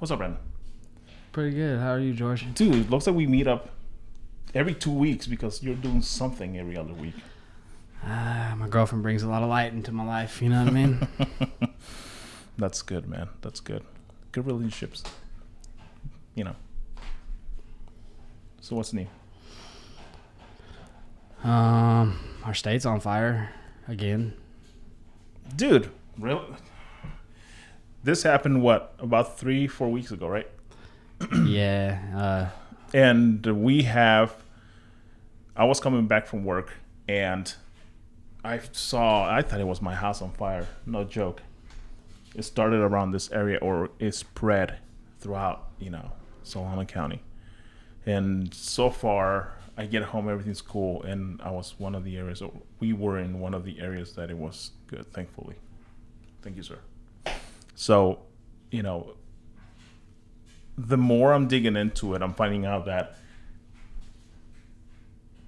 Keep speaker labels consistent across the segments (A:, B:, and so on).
A: What's up, Brandon?
B: Pretty good. How are you, George?
A: Dude, it looks like we meet up every 2 weeks because you're doing something every other week.
B: My girlfriend brings a lot of light into my life. You know what I mean?
A: That's good, man. That's good. Good relationships. You know. So what's new?
B: Our state's on fire again.
A: Dude, really? This happened, what, about 3-4 weeks ago, right?
B: Yeah.
A: And I was coming back from work and I thought it was my house on fire. No joke. It started around this area, or it spread throughout, Solana County. And so far, I get home, everything's cool, and we were in one of the areas that it was good, thankfully. Thank you, sir. So, the more I'm digging into it, I'm finding out that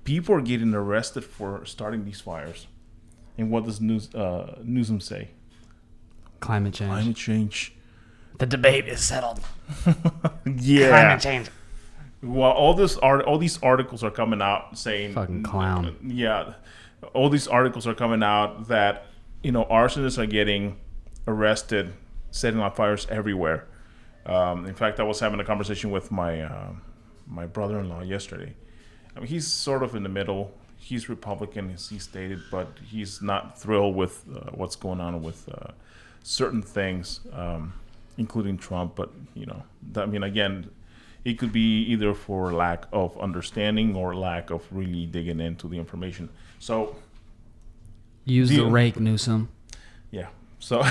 A: people are getting arrested for starting these fires. And what does Newsom say?
B: Climate change.
A: Climate change.
B: The debate is settled.
A: Yeah.
B: Climate change.
A: Well, all these articles are coming out saying...
B: Fucking clown.
A: Yeah. All these articles are coming out that, arsonists are getting arrested, setting on fires everywhere. In fact, I was having a conversation with my brother-in-law yesterday. I mean, he's sort of in the middle. He's Republican, as he stated, but he's not thrilled with what's going on with certain things, including Trump. But, again, it could be either for lack of understanding or lack of really digging into the information. So...
B: Use the rake, Newsom.
A: Yeah. So,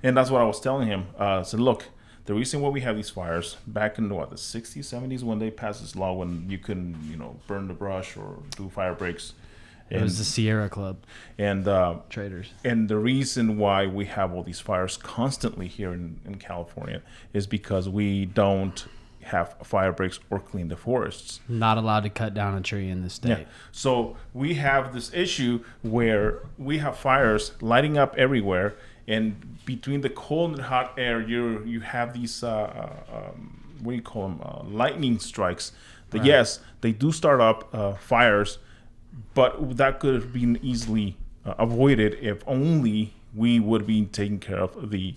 A: and that's what I was telling him. I said, look, the reason why we have these fires back in the 60s, 70s, when they passed this law when you couldn't, burn the brush or do fire breaks.
B: It was the Sierra Club.
A: And
B: traders.
A: And the reason why we have all these fires constantly here in California is because we don't have fire breaks or clean the forests.
B: Not allowed to cut down a tree in the state.
A: Yeah. So we have this issue where we have fires lighting up everywhere, and between the cold and hot air, you have these what do you call them? Lightning strikes. Right. Yes, they do start up fires, but that could have been easily avoided if only we would be taking care of the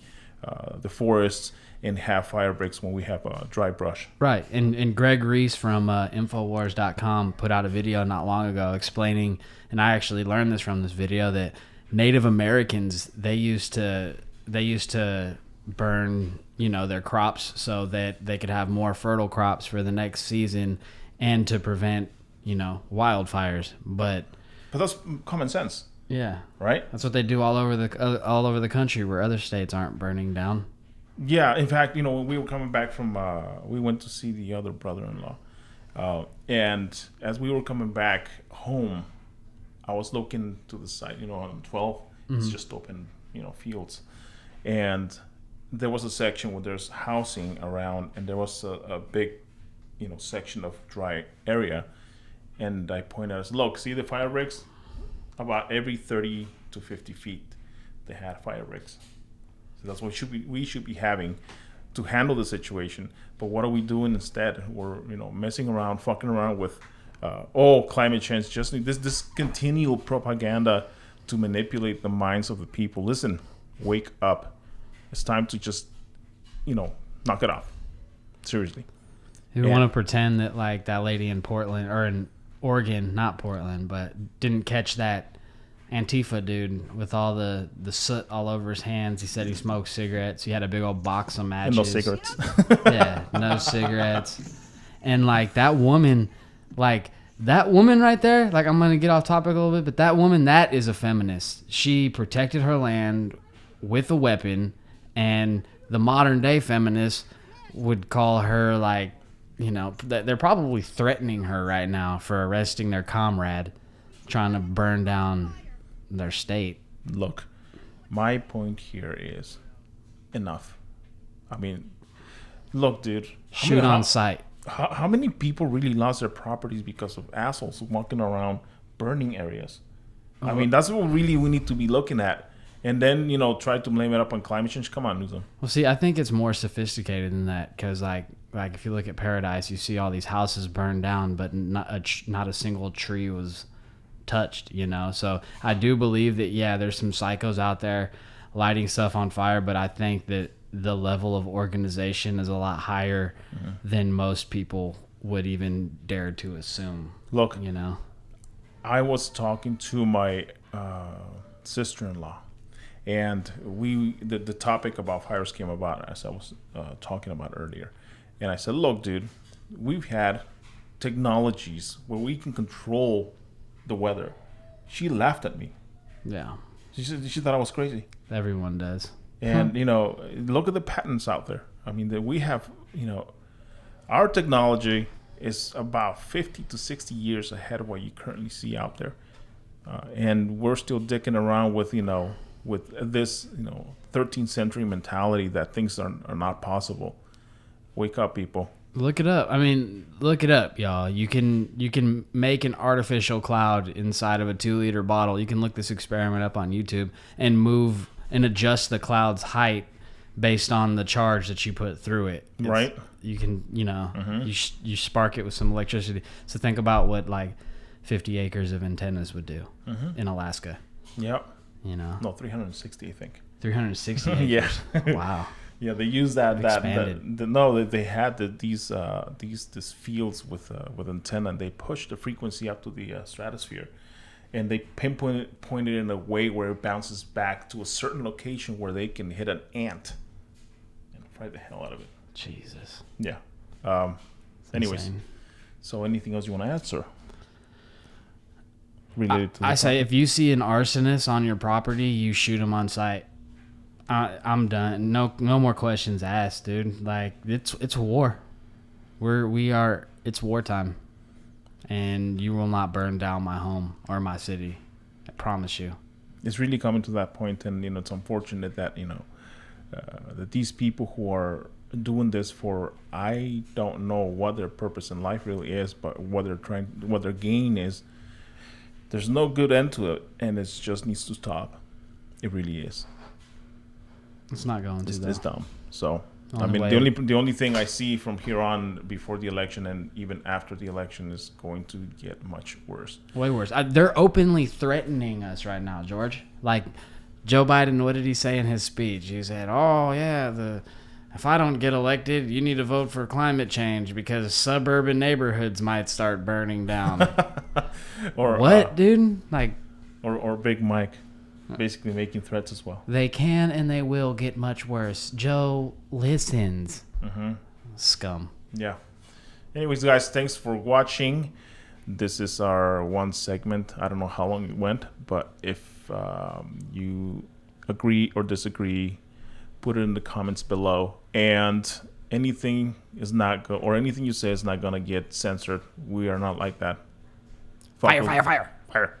A: forests and have fire breaks when we have dry brush.
B: Right. And Greg Reese from Infowars.com put out a video not long ago explaining, and I actually learned this from this video, that Native Americans, they used to burn, their crops so that they could have more fertile crops for the next season and to prevent, wildfires. But
A: that's common sense.
B: Yeah.
A: Right?
B: That's what they do all over the country where other states aren't burning down.
A: Yeah, in fact, when we were coming back from, we went to see the other brother-in-law. And as we were coming back home, I was looking to the side, on 12, mm-hmm. It's just open, fields. And there was a section where there's housing around, and there was a big, section of dry area. And I pointed out, look, see the fire breaks? About every 30 to 50 feet, they had fire breaks. So that's what we should be having to handle the situation. But what are we doing instead? We're messing around, fucking around with climate change. Just this continual propaganda to manipulate the minds of the people. Listen, wake up. It's time to just knock it off. Seriously.
B: You want to pretend that like that lady in Portland or in Oregon, not Portland, but didn't catch that Antifa dude with all the soot all over his hands. He said he smoked cigarettes. He had a big old box of matches.
A: And no cigarettes.
B: Yeah, no cigarettes. And that woman right there, I'm going to get off topic a little bit, but that woman, that is a feminist. She protected her land with a weapon, and the modern day feminists would call her they're probably threatening her right now for arresting their comrade trying to burn down their state.
A: Look, my point here is enough. I mean, look, dude.
B: Shoot on sight.
A: How many people really lost their properties because of assholes walking around burning areas? I mean, that's what really we need to be looking at. and then try to blame it up on climate change. Come on, Newsom.
B: Well, see, I think it's more sophisticated than that because, like if you look at Paradise, you see all these houses burned down, but not a single tree was touched. So I do believe that there's some psychos out there lighting stuff on fire, but I think that the level of organization is a lot higher than most people would even dare to assume.
A: Look, I was talking to my sister-in-law, and the topic about fires came about as I was talking about earlier. And I said, look, dude, we've had technologies where we can control the weather. She laughed at me.
B: Yeah.
A: She thought I was crazy.
B: Everyone does.
A: And, look at the patents out there. I mean, we have, our technology is about 50 to 60 years ahead of what you currently see out there. And we're still dicking around with, with this, 13th century mentality that things are not possible. Wake up, people.
B: Look it up. I mean, look it up, y'all. You can make an artificial cloud inside of a 2-liter bottle. You can look this experiment up on YouTube and move and adjust the cloud's height based on the charge that you put through it.
A: Right.
B: You can, you spark it with some electricity. So think about what like 50 acres of antennas would do in Alaska.
A: Yep.
B: No,
A: 360, I think.
B: 360 acres.
A: Yeah.
B: Wow.
A: Yeah, they use they had these fields with antenna, and they push the frequency up to the stratosphere, and they point it in a way where it bounces back to a certain location where they can hit an ant and fry the hell out of it.
B: Jesus.
A: Yeah. Anyways,
B: insane.
A: So anything else you want to add, sir? Related to
B: I say if you see an arsonist on your property, you shoot him on sight. I'm done. No more questions asked, dude. Like it's war. It's wartime, and you will not burn down my home or my city. I promise you.
A: It's really coming to that point, and it's unfortunate that that these people who are doing this for, I don't know what their purpose in life really is, but what their gain is. There's no good end to it, and it just needs to stop. It really is.
B: It's not going to.
A: It's dumb. So the only thing I see from here on before the election and even after the election is going to get much worse.
B: Way worse. They're openly threatening us right now, George. Like Joe Biden, what did he say in his speech? He said, "Oh yeah, if I don't get elected, you need to vote for climate change because suburban neighborhoods might start burning down."
A: Or
B: what, dude? Like,
A: or Big Mike. Basically making threats as well.
B: They can and they will get much worse. Joe listens. Scum.
A: Yeah. Anyways, guys, thanks for watching. This is our one segment. I don't know how long it went, but if you agree or disagree, put it in the comments below. And anything is not or anything you say is not gonna get censored. We are not like that.
B: Fire.
A: Fire.